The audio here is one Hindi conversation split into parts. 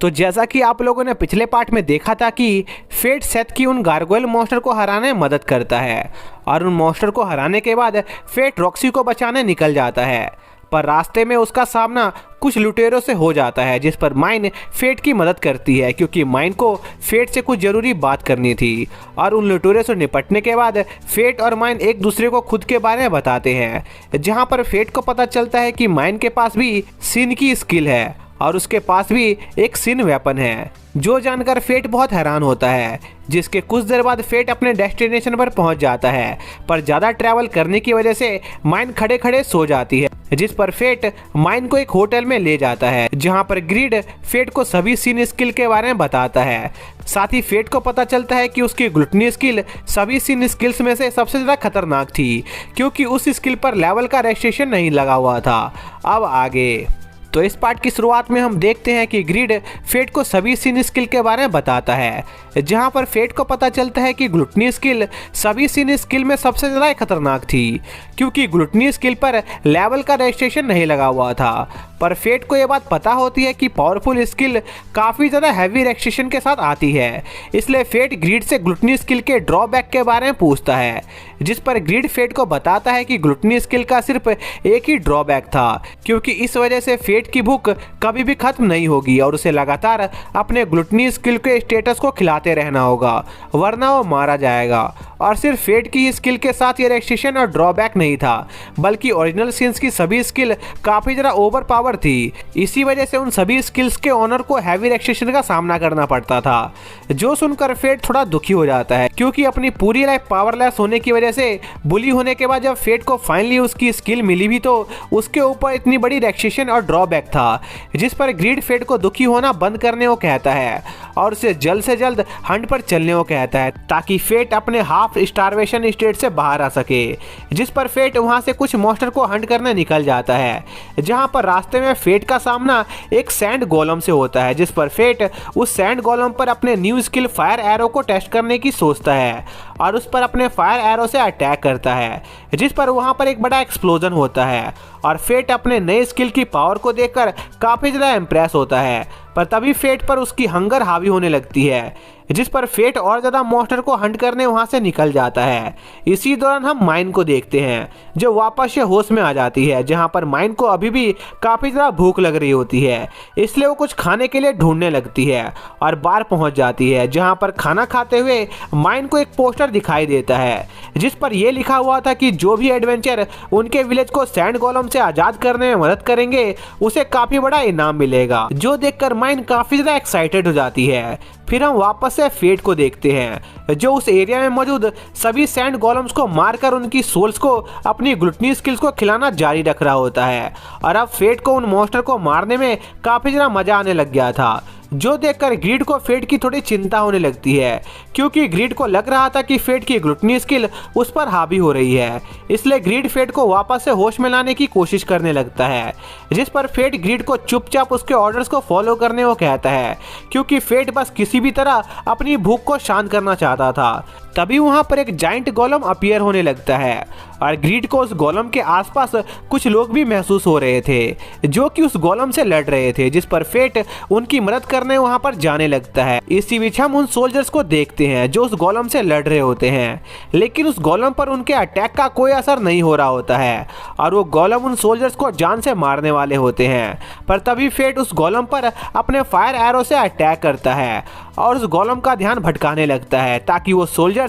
तो जैसा कि आप लोगों ने पिछले पार्ट में देखा था कि फेट सेथ की उन गारगोयल मॉन्स्टर को हराने में मदद करता है और उन मॉन्स्टर को हराने के बाद फेट रॉक्सी को बचाने निकल जाता है, पर रास्ते में उसका सामना कुछ लुटेरों से हो जाता है, जिस पर माइन फेट की मदद करती है क्योंकि माइन को फेट से कुछ जरूरी बात करनी थी। और उन लुटेरों से निपटने के बाद फेट और माइन एक दूसरे को खुद के बारे में बताते हैं, जहां पर फेट को पता चलता है कि माइन के पास भी सिन की स्किल है और उसके पास भी एक सिन वेपन है, जो जानकर फेट बहुत हैरान होता है। जिसके कुछ देर बाद फेट अपने डेस्टिनेशन पर पहुंच जाता है, पर ज़्यादा ट्रैवल करने की वजह से माइन खड़े खड़े सो जाती है, जिस पर फेट माइन को एक होटल में ले जाता है, जहां पर ग्रीड फेट को सभी सिन स्किल के बारे में बताता है। साथ ही फेट को पता चलता है कि उसकी ग्लूटनी स्किल सभी सिन स्किल्स में से सबसे ज़्यादा खतरनाक थी, क्योंकि उस स्किल पर लेवल का रेस्ट्रिक्शन नहीं लगा हुआ था। अब आगे तो इस पार्ट की शुरुआत में हम देखते हैं कि ग्रीड फेट को सभी सिन स्किल के बारे में बताता है, जहां पर फेट को पता चलता है कि ग्लूटनी स्किल सभी सिन स्किल में सबसे ज़्यादा खतरनाक थी, क्योंकि ग्लूटनी स्किल पर लेवल का रजिस्ट्रेशन नहीं लगा हुआ था। पर फेट को यह बात पता होती है कि पावरफुल स्किल काफ़ी ज़्यादा हैवी रजिस्ट्रेशन के साथ आती है, इसलिए फेट ग्रीड से ग्लूटनी स्किल के ड्रॉबैक के बारे में पूछता है, जिस पर ग्रीड फेट को बताता है कि ग्लूटनी स्किल का सिर्फ एक ही ड्रॉबैक था, क्योंकि इस वजह से फेट की भूख कभी भी खत्म नहीं होगी और उसे लगातार अपने ग्लूटनी स्किल के स्टेटस को खिलाते रहना होगा, वरना वो मारा जाएगा। और सिर्फ फेट की स्किल के साथ ये रेस्ट्रिक्शन और ड्रॉबैक नहीं था, बल्कि ओरिजिनल सिंस की सभी स्किल काफ़ी ज़्यादा ओवर पावर थी। इसी वजह से उन सभी स्किल्स के ओनर को हैवी रेस्ट्रिक्शन का सामना करना पड़ता था, जो सुनकर फेट थोड़ा दुखी हो जाता है, क्योंकि अपनी पूरी लाइफ पावरलेस होने की वजह से बुली होने के बाद जब फेट को फाइनली उसकी स्किल मिली भी तो उसके ऊपर इतनी बड़ी रेस्ट्रिक्शन और ड्रॉबैक था, जिस पर ग्रीड फेट को दुखी होना बंद करने को कहता है और उसे जल्द से जल्द हंट पर चलने को कहता है, ताकि फेट अपने हाफ स्टारवेशन स्टेट से बाहर आ सके। जिस पर फेट वहां से कुछ मॉन्स्टर को हंट करने निकल जाता है, जहां पर रास्ते में फेट का सामना एक सैंड गोलम से होता है, जिस पर फेट उस सैंड गोलम पर अपने न्यू स्किल फायर एरो को टेस्ट करने की सोचता है और उस पर अपने फायर एरो से अटैक करता है, जिस पर वहां पर एक बड़ा एक्सप्लोजन होता है और फेट अपने नए स्किल की पावर को देखकर काफ़ी ज़्यादा इम्प्रेस होता है। पर तभी फेट पर उसकी हंगर हावी होने लगती है, जिस पर फेट और ज़्यादा मॉन्स्टर को हंट करने वहां से निकल जाता है। इसी दौरान हम माइन को देखते हैं, जो वापस से होश में आ जाती है, जहां पर माइन को अभी भी काफ़ी ज़्यादा भूख लग रही होती है, इसलिए वो कुछ खाने के लिए ढूंढने लगती है और बार पहुंच जाती है, जहां पर खाना खाते हुए माइन को एक पोस्टर दिखाई देता है, जिस पर यह लिखा हुआ था कि जो भी एडवेंचर उनके विलेज को सैंड गोलम से आज़ाद करने में मदद करेंगे उसे काफ़ी बड़ा इनाम मिलेगा, जो देखकर माइन काफ़ी ज़्यादा एक्साइटेड हो जाती है। फिर हम वापस से फेट को देखते हैं, जो उस एरिया में मौजूद सभी सैंड गोलम्स को मारकर उनकी सोल्स को अपनी ग्लूटनी स्किल्स को खिलाना जारी रख रहा होता है। और अब फेट को उन मॉन्स्टर को मारने में काफ़ी ज़्यादा मज़ा आने लग गया था, जो देखकर ग्रीड को फेट की थोड़ी चिंता होने लगती है, क्योंकि ग्रीड को लग रहा था कि फेट की ग्लूटनी स्किल उस पर हावी हो रही है। इसलिए ग्रीड फेट को वापस से होश में लाने की कोशिश करने लगता है, जिस पर फेट ग्रीड को चुपचाप उसके ऑर्डर्स को फॉलो करने को कहता है, क्योंकि फेट बस किसी भी तरह अपनी भूख को शांत करना चाहता था। तभी वहां पर एक जाइंट गोलम अपीयर होने लगता है और ग्रीड को उस गोलम के आसपास कुछ लोग भी महसूस हो रहे थे, जो कि उस गोलम से लड़ रहे थे, जिस पर फेट उनकी मदद करने वहां पर जाने लगता है। इसी बीच हम उन सोल्जर्स को देखते हैं जो उस गोलम से लड़ रहे होते हैं, लेकिन उस गोलम पर उनके अटैक का कोई असर नहीं हो रहा होता है और वो गोलम उन सोल्जर्स को जान से मारने वाले होते हैं। पर तभी फेट उस गोलम पर अपने फायर एरो से अटैक करता है और उस गोलम का ध्यान भटकाने लगता है, ताकि वो सोल्जर्स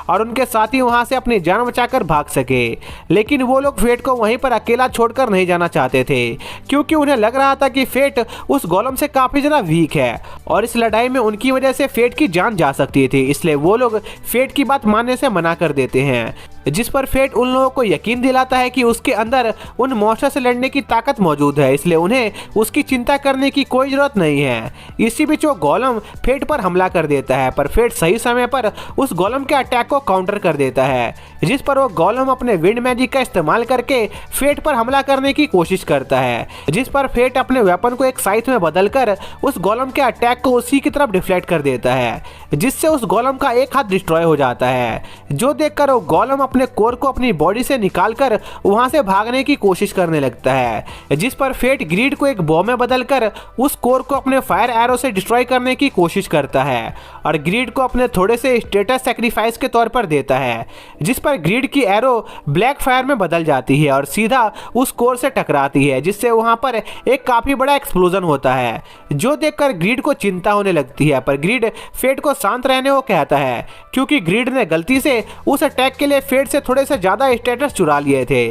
और उनके साथी वहां से अपनी जान बचाकर भाग सके। लेकिन वो लोग फेट को वहीं पर अकेला छोड़कर नहीं जाना चाहते थे, क्योंकि उन्हें लग रहा था कि फेट उस गोलम से काफी ज्यादा वीक है और इस लड़ाई में उनकी वजह से फेट की जान जा सकती थी। इसलिए वो लोग फेट की बात मानने से मना कर देते हैं, जिस पर फेट उन लोगों को यकीन दिलाता है कि उसके अंदर उन मॉन्स्टर से लड़ने की ताकत मौजूद है, इसलिए उन्हें उसकी चिंता करने की कोई जरूरत नहीं है। इसी बीच वो गोलम फेट पर हमला कर देता है, पर फेट सही समय पर उस गोलम के अटैक को काउंटर कर देता है, जिस पर वो गोलम अपने विंड मैजिक का इस्तेमाल करके फेट पर हमला करने की कोशिश करता है, जिस पर फेट अपने वेपन को एक साइज में बदलकर उस गोलम के अटैक को उसी की तरफ डिफ्लेक्ट कर देता है, जिससे उस गोलम का एक हाथ डिस्ट्रॉय हो जाता है, जो देखकर वो गोलम अपने कोर को अपनी बॉडी से निकालकर वहां से भागने की कोशिश करने लगता है, जिस पर फेट ग्रीड को एक बॉम्ब में बदलकर उस कोर को अपने फायर एरो से डिस्ट्रॉय करने की कोशिश करता है और ग्रीड को अपने थोड़े से स्टेटस सैक्रिफाइस के तौर पर देता है, जिस पर ग्रीड की एरो ब्लैक फायर में बदल जाती है और सीधा उस कोर से टकराती है, जिससे वहां पर एक काफी बड़ा एक्सप्लोजन होता है, जो देखकर ग्रीड को चिंता होने लगती है। पर ग्रीड फेट को शांत रहने को कहता है, क्योंकि ग्रीड ने गलती से उस अटैक के लिए फेट से थोड़े से ज्यादा स्टेटस चुरा लिए थे।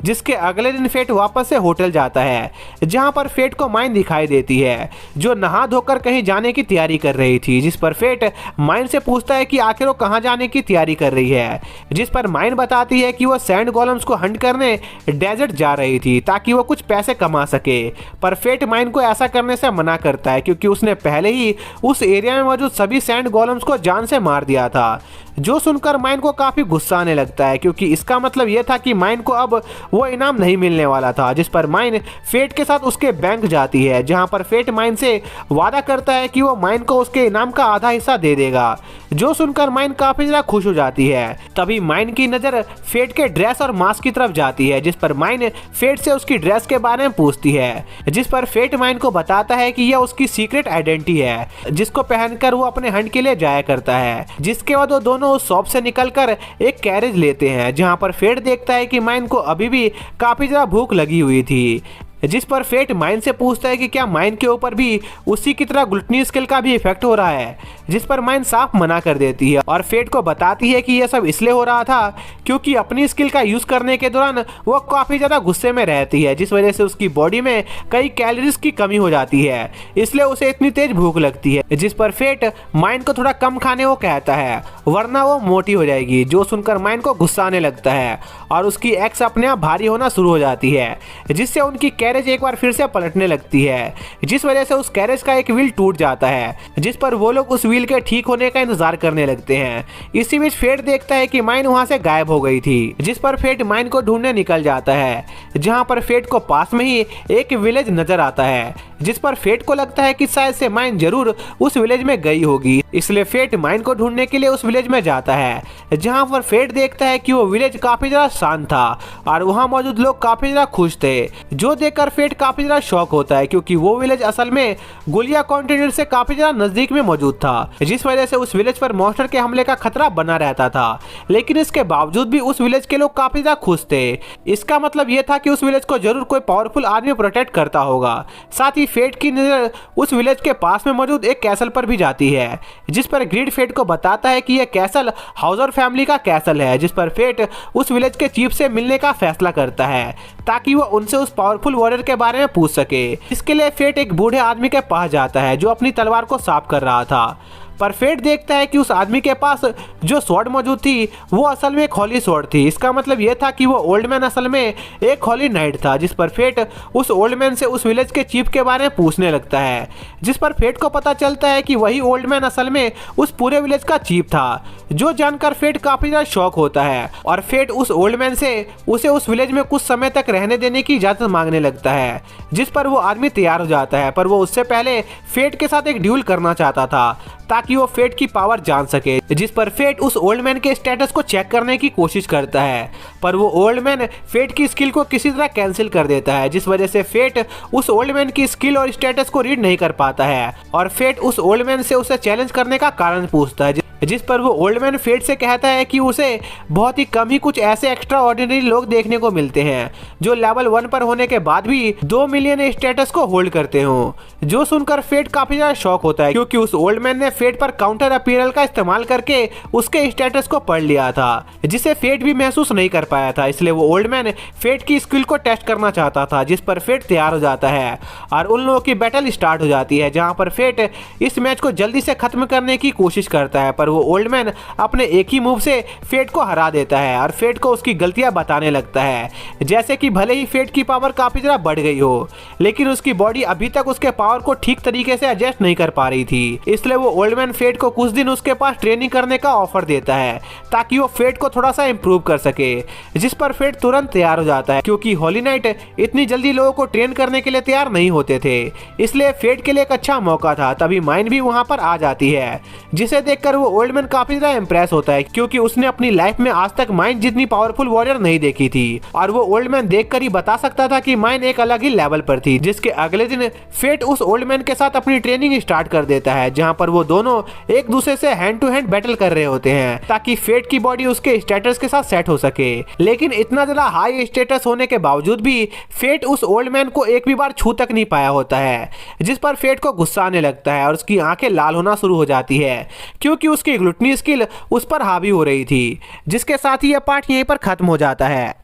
जिसके अगले दिन फेट वापस से होटल जाता है, जहां पर फेट को माइन दिखाई देती है, जो नहा धोकर कहीं जाने की तैयारी कर रही थी, जिस पर फेट माइन से पूछता है कि आखिर वो कहां जाने की तैयारी कर रही है, जिस पर माइन बताती है कि वो सैंड गोलेम्स को हंट करने डेजर्ट जा रही थी ताकि वो कुछ पैसे कमा सके। पर फेट माइन को ऐसा करने से मना करता है, क्योंकि उसने पहले ही उस एरिया में मौजूद सभी सैंड गोलेम्स को जान से मार दिया था, जो सुनकर माइन को काफी गुस्सा आने लगता है, क्योंकि इसका मतलब यह था कि माइन को अब वो इनाम नहीं मिलने वाला था। जिस पर माइन फेट के साथ उसके बैंक जाती है, जहां पर फेट माइन से वादा करता है कि वो माइन को उसके इनाम का आधा हिस्सा दे देगा, जो सुनकर माइन काफी ज्यादा खुश हो जाती है। तभी माइन की नजर फेट के ड्रेस और मास्क की तरफ जाती है, जिस पर माइन फेट से उसकी ड्रेस के बारे में पूछती है, जिस पर फेट माइन को बताता है कि यह उसकी सीक्रेट आइडेंटिटी है, जिसको पहनकर वो अपने हंट के लिए जाया करता है। जिसके बाद वो दोनों उस शॉप से निकलकर एक कैरेज लेते हैं, जहां पर फेट देखता है कि माइन को अभी भी काफी ज्यादा भूख लगी हुई थी, जिस पर फेट माइन से पूछता है कि क्या माइन के ऊपर भी उसी की तरह ग्लूटनी स्किल का भी इफेक्ट हो रहा है, जिस पर माइन साफ मना कर देती है और फेट को बताती है कि यह सब इसलिए हो रहा था क्योंकि अपनी स्किल का यूज करने के दौरान वो काफी ज्यादा गुस्से में रहती है, जिस वजह से उसकी बॉडी में कई कैलोरीज की कमी हो जाती है, इसलिए उसे इतनी तेज भूख लगती है। जिस पर फेट माइन को थोड़ा कम खाने को कहता है, वरना वो मोटी हो जाएगी, जो सुनकर माइन को गुस्सा आने लगता है और उसकी एक्स अपने आप भारी होना शुरू हो जाती है, जिससे उनकी कैरेज एक बार फिर से पलटने लगती है, जिस वजह से उस कैरेज का एक व्हील टूट जाता है, जिस पर वो लोग उस व्हील के ठीक होने का इंतजार करने लगते हैं। इसी बीच फेट देखता है कि माइन वहां से गायब हो गई थी, जिस पर फेट माइन को ढूंढने निकल जाता है, जहां पर फेट को पास में ही एक विलेज नजर आता है, जिस पर फेट को लगता है कि शायद से माइन जरूर उस विलेज में गई होगी, इसलिए फेट माइन को ढूंढने के लिए उस विलेज में जाता है, जहां पर फेट देखता है कि वो विलेज काफी ज्यादा शांत था और वहां मौजूद लोग काफी ज्यादा खुश थे, जो देखकर फेट काफी ज्यादा शॉक होता है, क्योंकि वो विलेज असल में गुलिया कॉन्टिनेंट से काफी ज्यादा नजदीक में मौजूद था, जिस वजह से उस विलेज पर मॉन्स्टर के हमले का खतरा बना रहता था। लेकिन इसके बावजूद भी उस विलेज के लोग काफी ज्यादा खुश थे। इसका मतलब यह था कि उस विलेज को जरूर कोई पावरफुल आदमी प्रोटेक्ट करता होगा। साथ ही फेट की नजर उस विलेज के पास में मौजूद एक कैसल पर भी जाती है, जिस पर ग्रीड फेट को बताता है कि यह कैसल हाउजर फैमिली का कैसल है, जिस पर फेट उस विलेज के चीफ से मिलने का फैसला करता है ताकि वो उनसे उस पावरफुल वॉरियर के बारे में पूछ सके। इसके लिए फेट एक बूढ़े आदमी के पास जाता है, जो अपनी तलवार को साफ कर रहा था, पर फेट देखता है कि उस आदमी के पास जो स्वॉर्ड मौजूद थी वो असल में एक हॉली स्वॉर्ड थी। इसका मतलब यह था कि वो ओल्ड मैन असल में एक हॉली नाइट था, जिस पर फेट उस ओल्ड मैन से उस विलेज के चीफ के बारे में पूछने लगता है, जिस पर फेट को पता चलता है कि वही ओल्ड मैन असल में उस पूरे विलेज का चीफ था, जो जानकर फेट काफी ज्यादा शॉक होता है और फेट उस ओल्ड मैन से उसे उस विलेज में कुछ समय तक रहने देने की इजाजत मांगने लगता है, जिस पर वो आदमी तैयार हो जाता है। पर वो उससे पहले फेट के साथ एक ड्यूल करना चाहता था ताकि वो फेट की पावर जान सके, जिस पर फेट उस ओल्ड मैन के स्टेटस को चेक करने की कोशिश करता है, पर वो ओल्ड मैन फेट की स्किल को किसी तरह कैंसिल कर देता है, जिस वजह से फेट उस ओल्ड मैन की स्किल और स्टेटस को रीड नहीं कर पाता है और फेट उस ओल्ड मैन से उसे चैलेंज करने का कारण पूछता है, जिस पर वो ओल्ड मैन फेट से कहता है कि उसे बहुत ही कम ही कुछ ऐसे एक्स्ट्रा ऑर्डिनरी लोग देखने को मिलते हैं जो लेवल 1 पर होने के बाद भी 2 मिलियन स्टेटस को होल्ड करते हो। जो सुनकर फेट काफी ज्यादा शॉक होता है, क्योंकि उस ओल्ड मैन ने फेट पर काउंटर अपीयरल का इस्तेमाल करके उसके स्टेटस को पढ़ लिया था, जिसे फेट भी महसूस नहीं कर पाया था। इसलिए वो ओल्ड मैन फेट की स्किल को टेस्ट करना चाहता था, जिस पर फेट तैयार हो जाता है और उन लोगों की बैटल स्टार्ट हो जाती है, जहां पर फेट इस मैच को जल्दी से खत्म करने की कोशिश करता है, पर वो ओल्ड मैन अपने एक ही मूव से फेट को हरा देता है और फेट को उसकी गलतियां बताने लगता है, जैसे कि भले ही फेट की पावर काफी ज्यादा बढ़ गई हो, लेकिन उसकी बॉडी अभी तक उसके पावर को ठीक तरीके से एडजस्ट नहीं कर पा रही थी। इसलिए वो ओल्ड मैन फेट को कुछ दिन उसके पास ट्रेनिंग करने का ऑफर देता है ताकि वो फेट को थोड़ा सा इंप्रूव कर सके, जिस पर फेट तुरंत तैयार हो जाता है, क्योंकि हॉली नाइट इतनी जल्दी लोगों को ट्रेन करने के लिए तैयार नहीं होते थे। इसलिए फेट के लिए एक अच्छा मौका था। तभी माइन भी वहां पर आ जाती है, जिसे देखकर वो ओल्ड मैन काफी ज्यादा इम्प्रेस होता है क्योंकि उसने अपनी लाइफ में आज तक माइन जितनी पावरफुल वॉरियर नहीं देखी थी और वो ओल्ड मैन देखकर ही बता सकता था कि माइन एक अलग ही लेवल पर थी। जिसके अगले दिन फेट उस ओल्ड मैन के साथ अपनी ट्रेनिंग स्टार्ट कर देता है जहां पर वो दोनों एक दूसरे से हैंड टू हैंड बैटल कर रहे होते हैं ताकि फेट की बॉडी उसके स्टेटस के साथ सेट हो सके। लेकिन इतना ज्यादा हाई स्टेटस होने के बावजूद भी फेट उस ओल्ड मैन को एक भी बार छू तक नहीं पाया होता है, जिस पर फेट को गुस्सा आने लगता है और उसकी आंखें लाल होना शुरू हो जाती है क्योंकि उसकी ग्लूटनी स्किल उस पर हावी हो रही थी। जिसके साथ ही यह पार्ट यहीं पर खत्म हो जाता है।